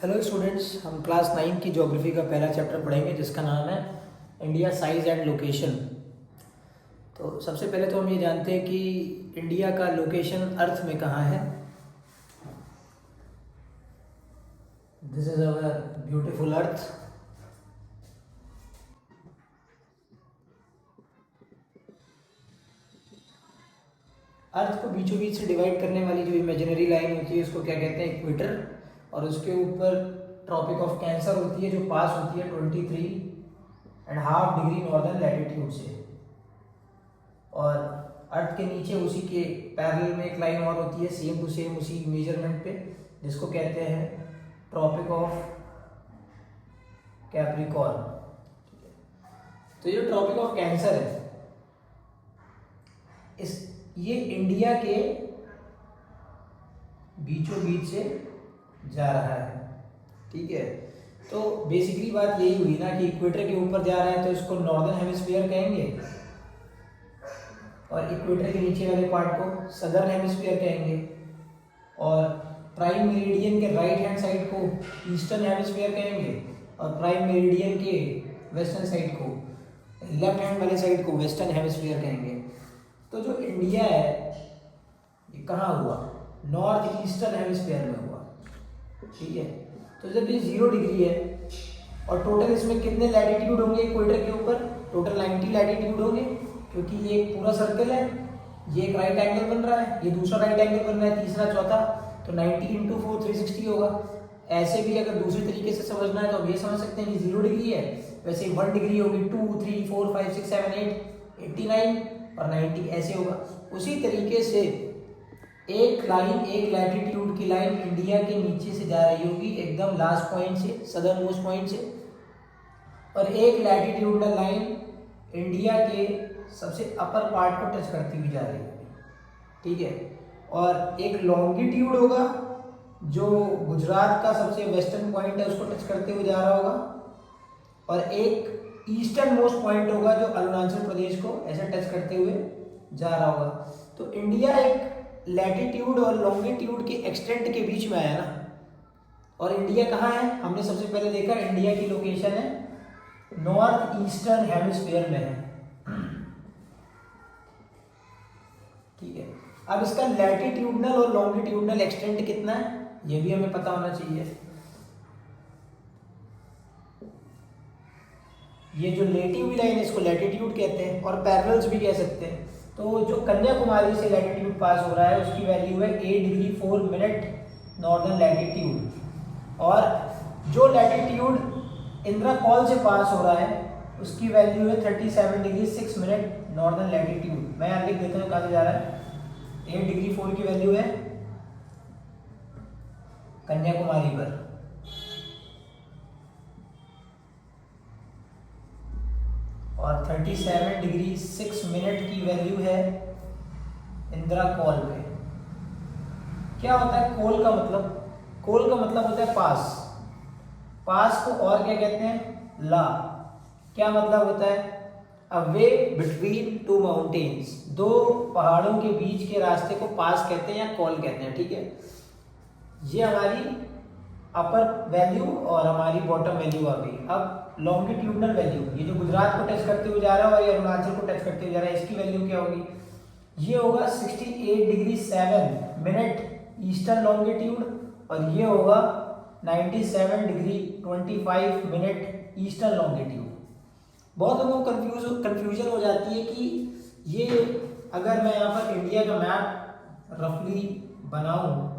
Hello students, हम class 9 की geography का पहला चैप्टर पढ़ेंगे जिसका नाम है इंडिया साइज एंड लोकेशन। तो सबसे पहले तो हम ये जानते हैं कि इंडिया का लोकेशन अर्थ में कहाँ है। दिस इज अवर ब्यूटीफुल अर्थ। अर्थ को बीचों बीच से डिवाइड करने वाली जो इमेजिनरी लाइन होती है उसको क्या कहते हैं, इक्वेटर। और उसके ऊपर ट्रॉपिक ऑफ कैंसर होती है जो पास होती है 23.5 डिग्री नॉर्दर्न लैटिट्यूड से। और अर्थ के नीचे उसी के पैरेलल में एक लाइन और होती है सेम टू सेम उसी मेजरमेंट पे, जिसको कहते हैं ट्रॉपिक ऑफ कैप्रिकॉर्न। तो ये ट्रॉपिक ऑफ कैंसर है, ये इंडिया के बीचों बीच से जा रहा है। ठीक है, तो बेसिकली बात यही हुई ना कि इक्वेटर के ऊपर जा रहा है तो इसको नॉर्दर्न हेमिस्फीयर कहेंगे, और इक्वेटर के नीचे वाले पार्ट को सदर्न हेमिस्फीयर कहेंगे, और प्राइम मेरिडियन के राइट हैंड साइड को ईस्टर्न हेमिस्फीयर कहेंगे, और प्राइम मेरिडियन के वेस्टर्न साइड को, लेफ्ट हैंड वाले साइड को वेस्टर्न हेमिस्फीयर कहेंगे। तो जो इंडिया है ये कहाँ हुआ, नॉर्थ ईस्टर्न हेमिस्फीयर में हुआ। ठीक है, तो जब ये 0 डिग्री है और टोटल इसमें कितने लैटिट्यूड होंगे इक्वेटर के ऊपर, टोटल 90 लैटिट्यूड होंगे, क्योंकि ये एक पूरा सर्कल है, ये एक राइट एंगल बन रहा है, ये दूसरा राइट एंगल बन रहा है, तीसरा चौथा, तो 90 × 4 360 होगा। ऐसे भी अगर दूसरे तरीके से समझना है तो हम ये समझ सकते हैं कि 0 डिग्री है, वैसे 1 डिग्री होगी, 2 3 4 5 6 7 8 89 और 90 ऐसे होगा। उसी तरीके से एक लाइन, एक लैटिट्यूड की लाइन इंडिया के नीचे से जा रही होगी एकदम लास्ट पॉइंट से, सदर्न मोस्ट पॉइंट से, और एक लैटिट्यूडनल लाइन इंडिया के सबसे अपर पार्ट को टच करती हुई जा रही होगी। ठीक है, और एक लॉन्गिट्यूड होगा जो गुजरात का सबसे वेस्टर्न पॉइंट है उसको टच करते हुए जा रहा होगा, और एक ईस्टर्न मोस्ट पॉइंट होगा जो अरुणाचल प्रदेश को ऐसे टच करते हुए जा रहा होगा। तो इंडिया एक लैटिट्यूड और लॉन्गिट्यूड के एक्सटेंट के बीच में आया ना। और इंडिया कहाँ है, हमने सबसे पहले देखा इंडिया की लोकेशन है नॉर्थ ईस्टर्न हेमिस्फीयर में है। ठीक है, अब इसका लैटिट्यूडनल और लॉन्गिट्यूडनल एक्सटेंट कितना है ये भी हमें पता होना चाहिए। ये जो लेटी हुई लाइन है इसको लैटिट्यूड कहते हैं और पैरेलल्स भी कह सकते हैं। तो जो कन्याकुमारी से लैटिट्यूड पास हो रहा है उसकी वैल्यू है 8 डिग्री 4 मिनट नॉर्दर्न लैटिट्यूड, और जो लैटिट्यूड इंद्रकोल से पास हो रहा है उसकी वैल्यू है 37 डिग्री 6 मिनट नॉर्दर्न लैटिट्यूड। मैं यहाँ लिख देता हूँ कहाँ से जा रहा है। 8 डिग्री 4 की वैल्यू है कन्याकुमारी पर, और 37 डिग्री 6 मिनट की वैल्यू है इंद्रकोल पे। क्या होता है कोल का मतलब, कोल का मतलब होता है पास, पास को और क्या कहते हैं, ला। क्या मतलब होता है, अ वे बिटवीन टू माउंटेन्स, दो पहाड़ों के बीच के रास्ते को पास कहते हैं या कॉल कहते हैं। ठीक है, ये हमारी अपर वैल्यू और हमारी बॉटम वैल्यू आ गई। अब लॉन्गिट्यूडनल वैल्यू, ये जो गुजरात को टच करते हुए जा रहा है और ये अरुणाचल को टच करते हुए जा रहा है, इसकी वैल्यू क्या होगी, ये होगा 68 डिग्री 7 मिनट ईस्टर्न लॉन्गिट्यूड, और ये होगा 97 डिग्री 25 मिनट ईस्टर्न लॉन्गिट्यूड। बहुत लोगों को कंफ्यूजन हो जाती है कि ये अगर मैं यहाँ पर इंडिया का मैप रफली बनाऊं,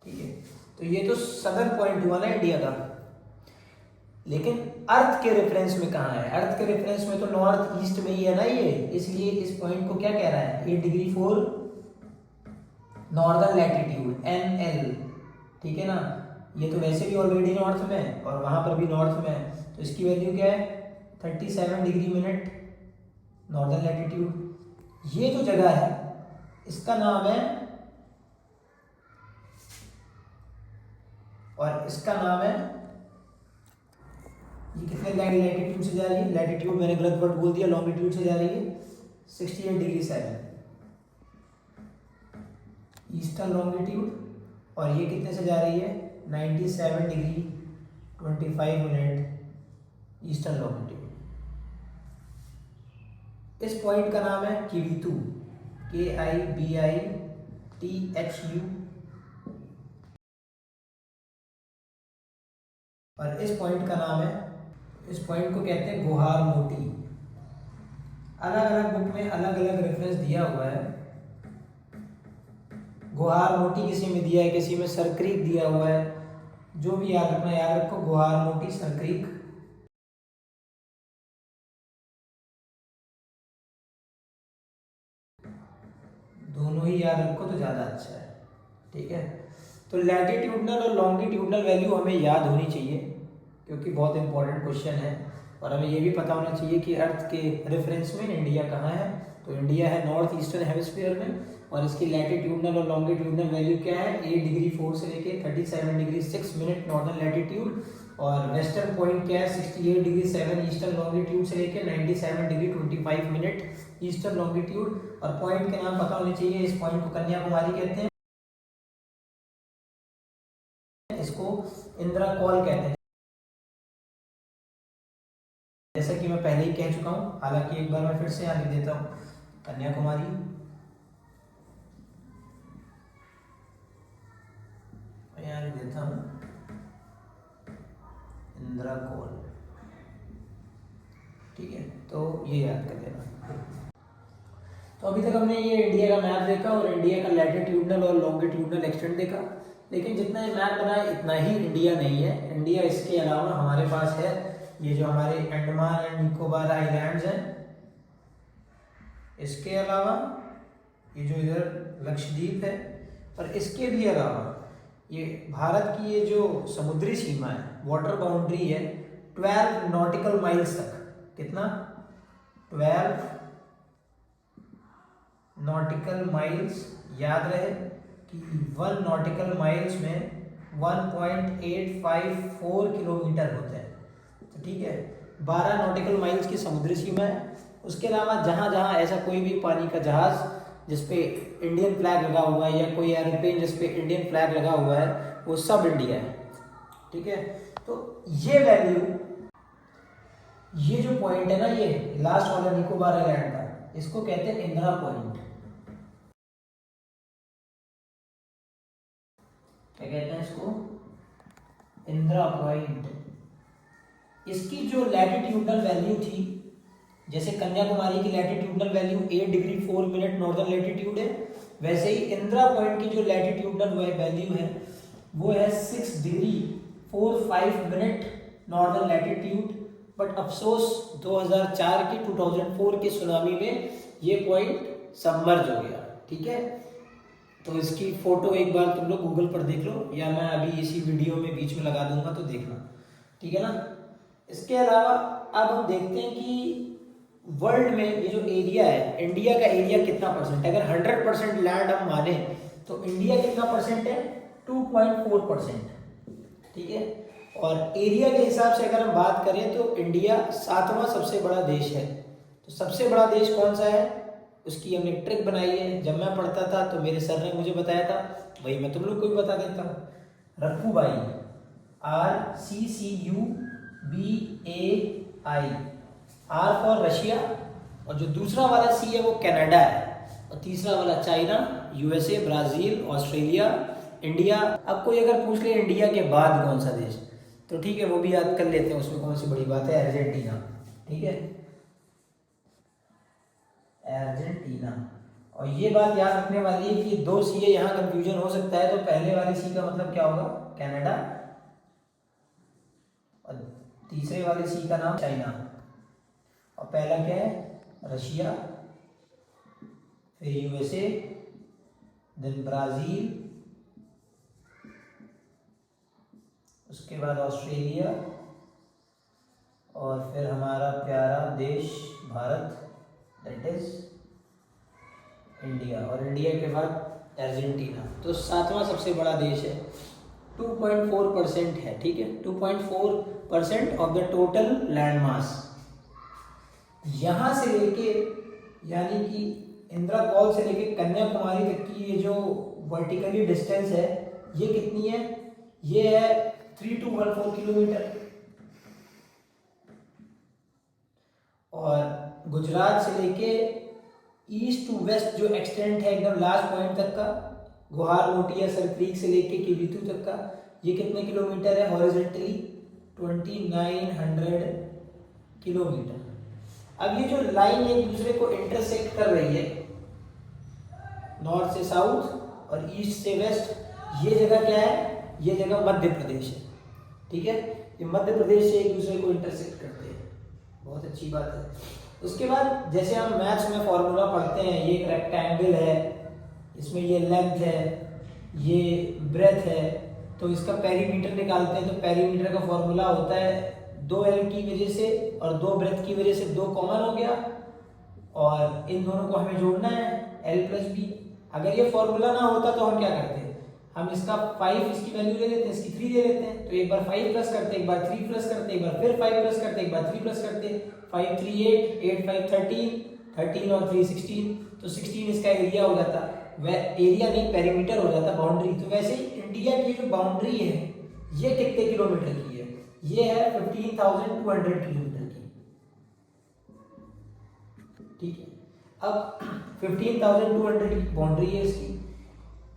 ठीक है, तो ये तो सदर्न पॉइंट हुआ ना इंडिया का, लेकिन अर्थ के रेफरेंस में कहाँ है, अर्थ के रेफरेंस में तो नॉर्थ ईस्ट में ही है ना ये, इसलिए इस पॉइंट को क्या कह रहा है, 8 डिग्री 4 नॉर्दर्न लैटिट्यूड NL। ठीक है ना, ये तो वैसे भी ऑलरेडी नॉर्थ में है और वहां पर भी नॉर्थ में है, तो इसकी वैल्यू क्या है 37 डिग्री मिनट नॉर्दर्न लैटिट्यूड। ये जो जगह है इसका नाम है और इसका नाम है, ये कितने लैटिट्यूड से जा रही है, लैटिट्यूड मैंने गलत वर्ड बोल दिया, लॉन्गिट्यूड से जा रही है 68 डिग्री 7 ईस्टर्न लॉन्गिट्यूड, और ये कितने से जा रही है 97 डिग्री 25 मिनट ईस्टर्न लॉन्गिट्यूड। इस पॉइंट का नाम है किवीतू, KIBITHU, और इस पॉइंट का नाम है, इस पॉइंट को कहते हैं गुहार मोटी। अलग अलग बुक में अलग अलग रेफरेंस दिया हुआ है। गुहार मोटी किसी में दिया है, किसी में सरक्रीक दिया हुआ है, जो भी याद रखना याद रखो, गुहार मोटी सरक्रीक। दोनों ही याद रखो तो ज़्यादा अच्छा है, ठीक है। तो लैटिट्यूडनल और लॉन्गिट्यूडनल वैल्यू हमें याद होनी चाहिए, क्योंकि बहुत इंपॉर्टेंट क्वेश्चन है। और हमें ये भी पता होना चाहिए कि अर्थ के रेफरेंस में इंडिया कहाँ है। तो इंडिया है नॉर्थ ईस्टर्न हेमिस्फीयर में, और इसकी लैटिट्यूडनल और लॉन्गिट्यूडनल वैल्यू क्या है, 8 डिग्री 4 से लेके 37 डिग्री 6 मिनट नॉर्दर्न लैटिट्यूड, और वेस्टर्न पॉइंट क्या है 68 डिग्री 7 ईस्टर्न लॉन्गिट्यूड से लेके 97 डिग्री 25 मिनट ईस्टर्न लॉन्गिट्यूड। और पॉइंट के नाम पता होने चाहिए। इस पॉइंट को कन्याकुमारी कहते हैं, इसको इंदिरा कॉल कहते हैं, जैसा कि मैं पहले ही कह चुका हूँ। हालांकि एक बार मैं फिर से यहाँ लिख देता हूँ, कन्याकुमारी, यहाँ लिख देता हूँ इंदिरा कॉल, ठीक है। तो ये याद कर लेना। तो अभी तक हमने ये इंडिया का मैप देखा और इंडिया का लैटिट्यूडनल और लॉन्गिट्यूडनल एक्सटेंट देखा, लेकिन जितना ये मैप बना है इतना ही इंडिया नहीं है। इंडिया इसके अलावा हमारे पास है ये जो हमारे अंडमान एंड निकोबार आइलैंड्स हैं, इसके अलावा ये जो इधर लक्षद्वीप है, और इसके भी अलावा ये भारत की ये जो समुद्री सीमा है, वाटर बाउंड्री है 12 नॉटिकल माइल्स तक। कितना? 12 नॉटिकल माइल्स। याद रहे कि 1 नॉटिकल माइल्स में 1.854 किलोमीटर होते हैं। तो ठीक है, 12 नॉटिकल माइल्स की समुद्री सीमा है। उसके अलावा जहाँ जहाँ ऐसा कोई भी पानी का जहाज जिसपे इंडियन फ्लैग लगा हुआ है, या कोई एरोप्लेन जिसपे इंडियन फ्लैग लगा हुआ है, वो सब इंडिया है, ठीक है। तो ये वैल्यू, ये जो पॉइंट है ना, ये लास्ट वाला निकोबार आइलैंड का, इसको कहते हैं इंदिरा पॉइंट। क्या कहते हैं इसको? इंदिरा पॉइंट। इसकी जो लैटिट्यूडनल वैल्यू थी, जैसे कन्याकुमारी की latitudinal value 8 degree 4 minute northern latitude है, वैसे ही इंदिरा पॉइंट की जो लैटिट्यूडनल वैल्यू है वो है 6 degree 45 minute northern latitude. But अफसोस 2004 की 2004 के सुनामी में ये पॉइंट सबमर्ज हो गया, ठीक है। तो इसकी फोटो एक बार तुम लोग गूगल पर देख लो, या मैं अभी इसी वीडियो में बीच में लगा दूंगा तो देखना, ठीक है ना। इसके अलावा अब हम देखते हैं कि वर्ल्ड में ये जो एरिया है, इंडिया का एरिया कितना परसेंट है। अगर 100% लैंड हम माने तो इंडिया कितना परसेंट है? 2.4%, ठीक है। और एरिया के हिसाब से अगर हम बात करें तो इंडिया 7वां सबसे बड़ा देश है। तो सबसे बड़ा देश कौन सा है, उसकी हमने ट्रिक बनाई है। जब मैं पढ़ता था तो मेरे सर ने मुझे बताया था, वही मैं तुम लोग को भी बता देता हूँ। रक्कूबाई, RCCUBAI, R फॉर रशिया, और जो दूसरा वाला C है वो कनाडा है, और तीसरा वाला China, USA, Brazil, Australia, India. अब कोई अगर पूछ ले इंडिया के बाद कौन सा देश, तो ठीक है वो भी याद कर लेते हैं, उसमें कौन सी बड़ी बात है, अर्जेंटीना, ठीक है, अर्जेंटीना। और ये बात याद रखने वाली है कि 2 C है, यहाँ कंफ्यूजन हो सकता है। तो पहले वाले C का मतलब क्या होगा? कनाडा, और तीसरे वाले C का नाम चाइना। और पहला क्या है? रशिया, फिर USA, देन ब्राज़ील, उसके बाद ऑस्ट्रेलिया, और फिर हमारा प्यारा देश भारत, दैट इज इंडिया, और इंडिया के बाद अर्जेंटीना। तो 7वां सबसे बड़ा देश है। 2.4% है, ठीक है, 2.4% of the total land mass. यहाँ से लेके यानी कि इंदिरा कॉल से लेके कन्याकुमारी तक की ये जो वर्टिकली डिस्टेंस है ये कितनी है, ये है 3214 किलोमीटर। और गुजरात से लेके ईस्ट टू वेस्ट जो एक्सटेंट है एकदम लास्ट पॉइंट तक का, गुहार मोटिया सरक्रीक से लेके किबिथु तक का, ये कितने किलोमीटर है हॉरिजॉन्टली 2900 किलोमीटर। अब ये जो लाइन एक दूसरे को इंटरसेक्ट कर रही है नॉर्थ से साउथ और ईस्ट से वेस्ट, ये जगह क्या है, ये जगह मध्य प्रदेश है, ठीक है, ये मध्य प्रदेश से एक दूसरे को इंटरसेक्ट करते हैं, बहुत अच्छी बात है। उसके बाद जैसे हम मैथ्स में फॉर्मूला पढ़ते हैं, ये एक रेक्टेंगल है, इसमें ये लेंथ है, ये ब्रेथ है, तो इसका पेरीमीटर निकालते हैं, तो पेरीमीटर का फॉर्मूला होता है 2l की वजह से और 2 ब्रेथ की वजह से 2 कॉमन हो गया और इन दोनों को हमें जोड़ना है l+b। अगर ये फॉर्मूला ना होता तो हम क्या करते हैं, हम इसका 5 इसकी वैल्यू ले लेते हैं, इसकी 3 ले लेते हैं, तो एक बार 5 प्लस करते, एक बार 3 प्लस करते, एक बार फिर 5 प्लस करते, एक बार 3 प्लस करते, 5 3 8, 8 5 13, 13 और 3 16, तो 16 इसका एरिया हो जाता, वह एरिया नहीं पेरीमीटर हो जाता, बाउंड्री। तो वैसे ही इंडिया की जो बाउंड्री है ये कितने किलोमीटर की है, ये है 15,200 किलोमीटर की, ठीक है। अब 15,200 की बाउंड्री है इसकी।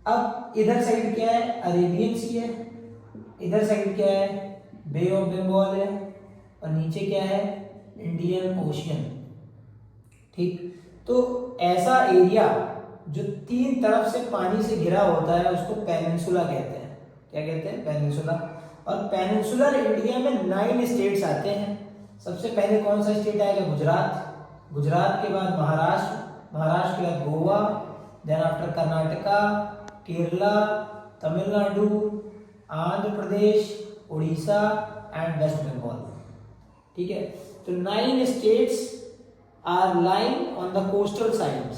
अब इधर साइड क्या है, अरेबियन सी है, इधर साइड क्या है, बे ऑफ बंगाल है, और नीचे क्या है, इंडियन ओशियन, ठीक। तो ऐसा एरिया जो 3 तरफ से पानी से घिरा होता है उसको पेनिनसुला कहते हैं। क्या कहते हैं, पेनिनसुला। और पेनिनसुलर इंडिया में 9 स्टेट्स आते हैं। सबसे पहले कौन सा स्टेट आएगा, गुजरात, गुजरात के बाद महाराष्ट्र, महाराष्ट्र के बाद Goa, then after Karnataka, Kerala, Tamil Nadu, Andhra Pradesh, Orissa and west Bengal, ठीक है। तो 9 states are lying on the coastal sides.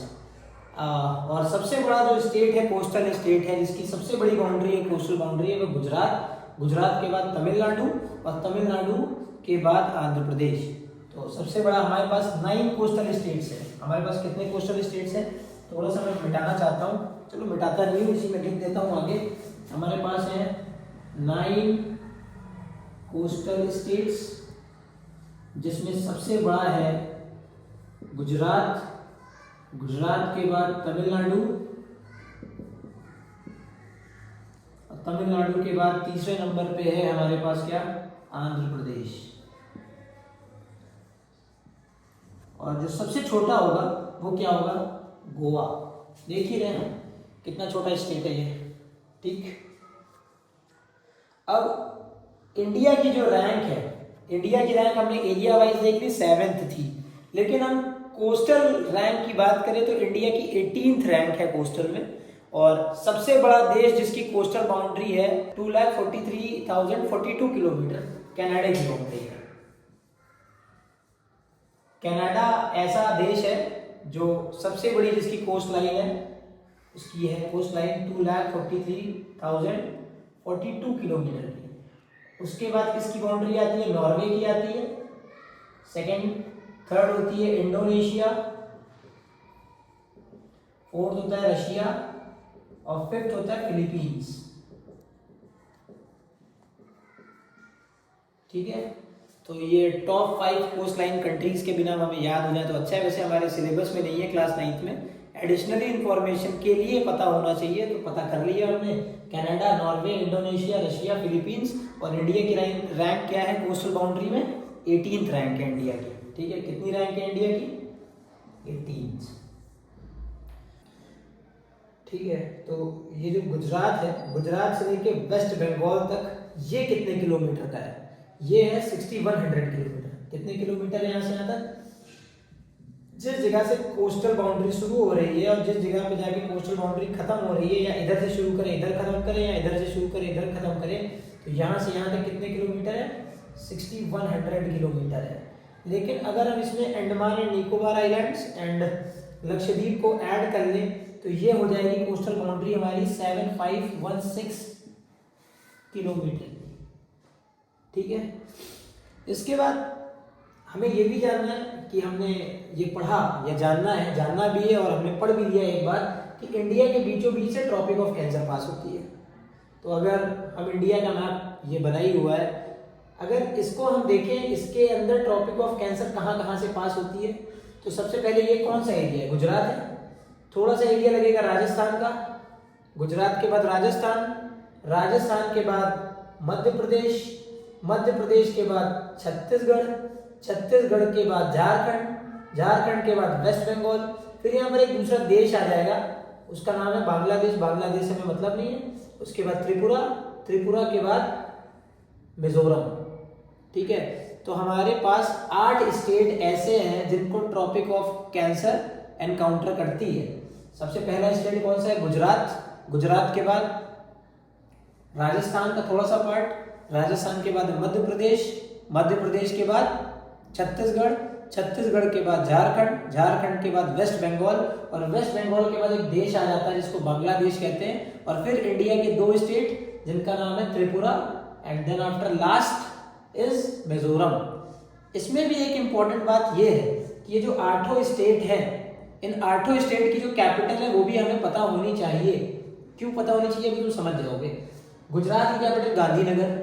और सबसे बड़ा जो स्टेट है, कोस्टल स्टेट है, जिसकी सबसे बड़ी बाउंड्री है, कोस्टल बाउंड्री है, वो गुजरात, गुजरात के बाद तमिलनाडु और तमिलनाडु के बाद आंध्र प्रदेश। तो सबसे बड़ा हमारे पास 9 कोस्टल स्टेट्स है। हमारे पास कितने कोस्टल स्टेट्स हैं, थोड़ा सा मैं मिटाना चाहता हूँ, चलो मिटाता नहीं हूँ, इसी में लिख देता हूँ आगे। हमारे पास है 9 कोस्टल स्टेट्स, जिसमें सबसे बड़ा है गुजरात, गुजरात के बाद तमिलनाडु, और तमिलनाडु के बाद तीसरे नंबर पे है हमारे पास क्या, आंध्र प्रदेश। और जो सबसे छोटा होगा वो क्या होगा, गोवा। देख ही रहे हैं कितना छोटा स्टेट है ये, ठीक। अब इंडिया की जो रैंक है, इंडिया की रैंक हमने एरिया वाइज देख ली 7th थी, लेकिन हम कोस्टल रैंक की बात करें तो इंडिया की 18th रैंक है कोस्टल में। और सबसे बड़ा देश जिसकी कोस्टल बाउंड्री है 2,43,042 किलोमीटर, कनाडा की बाउंड्री है। कनाडा ऐसा देश है जो सबसे बड़ी जिसकी कोस्ट लाइन है, उसकी है कोस्ट लाइन 2,43,042 किलोमीटर की। उसके बाद किसकी बाउंड्री आती है, नॉर्वे की आती है, सेकेंड, थर्ड होती है इंडोनेशिया, फोर्थ होता है रशिया और फिफ्थ होता है फिलीपींस, ठीक है। तो ये टॉप 5 कोस्ट लाइन कंट्रीज के बिना हमें याद हो जाए तो अच्छा है। वैसे हमारे सिलेबस में नहीं है क्लास 9th में, एडिशनली इंफॉर्मेशन के लिए पता होना चाहिए, तो पता कर लिया हमने। Canada, Norway, Indonesia, Russia, Philippines. और इंडिया की रैंक क्या है कोस्टल बाउंड्री में, 18th रैंक है इंडिया की, ठीक है। कितनी रैंक है इंडिया की, 18th, ठीक है। तो ये जो गुजरात है, गुजरात से लेके वेस्ट बंगाल तक ये कितने किलोमीटर का है, ये है 6100 किलोमीटर। कितने किलोमीटर है यहाँ से यहाँ तक, जिस जगह से कोस्टल बाउंड्री शुरू हो रही है और जिस जगह पे जाके कोस्टल बाउंड्री खत्म हो रही है, या इधर से शुरू करें इधर खत्म करें, या इधर से शुरू करें इधर खत्म करें, तो यहाँ से यहाँ तक कितने किलोमीटर है, 6100 किलोमीटर है। लेकिन अगर हम इसमें Andaman and Nicobar islands and Lakshadweep को ऐड कर लें तो ये हो जाएगी कोस्टल बाउंड्री हमारी 7516 किलोमीटर की। ठीक है, इसके बाद हमें ये भी जानना है कि हमने ये पढ़ा या जानना है, जानना भी है और हमने पढ़ भी लिया एक बार कि इंडिया के बीचों बीच से ट्रॉपिक ऑफ कैंसर पास होती है। तो अगर हम इंडिया का मैप ये बना ही हुआ है, अगर इसको हम देखें, इसके अंदर ट्रॉपिक ऑफ कैंसर कहाँ कहाँ से पास होती है, तो सबसे पहले ये कौन सा एरिया है, गुजरात है। थोड़ा सा एरिया लगेगा राजस्थान का, गुजरात के बाद राजस्थान, राजस्थान के बाद मध्य प्रदेश, मध्य प्रदेश के बाद छत्तीसगढ़, छत्तीसगढ़ के बाद झारखंड, झारखंड के बाद वेस्ट बंगाल, फिर यहाँ पर एक दूसरा देश आ जाएगा, उसका नाम है बांग्लादेश, बांग्लादेश से हमें मतलब नहीं है। उसके बाद त्रिपुरा, त्रिपुरा के बाद मिजोरम। ठीक है, तो हमारे पास 8 स्टेट ऐसे हैं जिनको ट्रॉपिक ऑफ कैंसर एनकाउंटर करती है। सबसे पहला स्टेट कौन सा है, गुजरात, गुजरात के बाद राजस्थान का थोड़ा सा पार्ट, राजस्थान के बाद मध्य प्रदेश, मध्य प्रदेश के बाद छत्तीसगढ़, छत्तीसगढ़ के बाद झारखंड, झारखंड के बाद वेस्ट बंगाल, और वेस्ट बंगाल के बाद एक देश आ जाता है जिसको बांग्लादेश कहते हैं, और फिर इंडिया के 2 स्टेट जिनका नाम है Tripura, and then after last is Mizoram. इसमें भी एक इंपॉर्टेंट बात यह है कि ये जो 8 स्टेट हैं, इन 8 स्टेट की जो कैपिटल है वो भी हमें पता होनी चाहिए। क्यों पता होनी चाहिए, अभी तुम समझ जाओगे। गुजरात की कैपिटल गांधीनगर,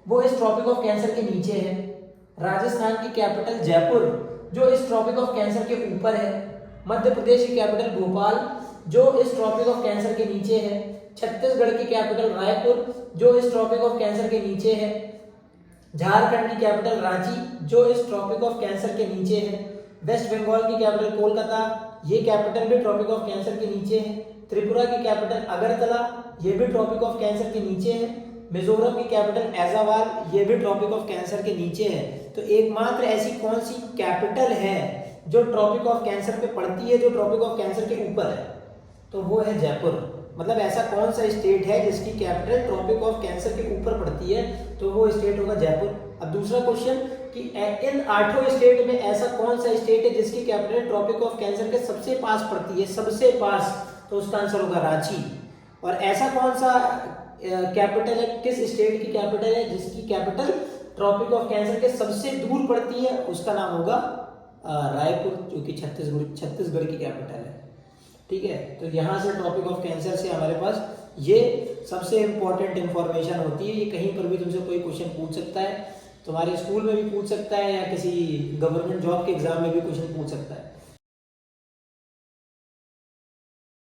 वो इस ट्रॉपिक ऑफ कैंसर के नीचे है। राजस्थान की कैपिटल जयपुर, जो इस ट्रॉपिक ऑफ कैंसर के ऊपर है। मध्य प्रदेश की कैपिटल भोपाल, जो इस ट्रॉपिक ऑफ कैंसर के नीचे है। छत्तीसगढ़ की कैपिटल रायपुर, जो इस ट्रॉपिक ऑफ कैंसर के नीचे है। झारखंड की कैपिटल रांची, जो इस ट्रॉपिक ऑफ कैंसर के नीचे है। वेस्ट बंगाल की कैपिटल कोलकाता, ये कैपिटल भी ट्रॉपिक ऑफ कैंसर के नीचे है। त्रिपुरा की कैपिटल अगरतला, ये भी ट्रॉपिक ऑफ कैंसर के नीचे है। मिजोरम की कैपिटल ऐजावाल, ये भी ट्रॉपिक ऑफ कैंसर के नीचे है। तो एकमात्र ऐसी कौन सी कैपिटल है जो ट्रॉपिक ऑफ कैंसर पे पड़ती है, जो ट्रॉपिक ऑफ कैंसर के ऊपर है, तो वो है जयपुर। मतलब ऐसा कौन सा स्टेट है जिसकी कैपिटल ट्रॉपिक ऑफ कैंसर के ऊपर पड़ती है, तो वो स्टेट होगा जयपुर। अब दूसरा क्वेश्चन कि इन 8 स्टेट में ऐसा कौन सा स्टेट है जिसकी कैपिटल ट्रॉपिक ऑफ कैंसर के सबसे पास पड़ती है, सबसे पास, तो उसका आंसर होगा रांची। और ऐसा कौन सा कैपिटल है, किस स्टेट की कैपिटल है जिसकी कैपिटल ट्रॉपिक ऑफ कैंसर के सबसे दूर पड़ती है, उसका नाम होगा रायपुर, जो कि छत्तीसगढ़ की कैपिटल है। ठीक है, तो यहाँ से ट्रॉपिक ऑफ कैंसर से हमारे पास ये सबसे इंपॉर्टेंट इंफॉर्मेशन होती है। ये कहीं पर भी तुमसे कोई क्वेश्चन पूछ सकता है, तुम्हारे स्कूल में भी पूछ सकता है, या किसी गवर्नमेंट जॉब के एग्जाम में भी क्वेश्चन पूछ सकता है।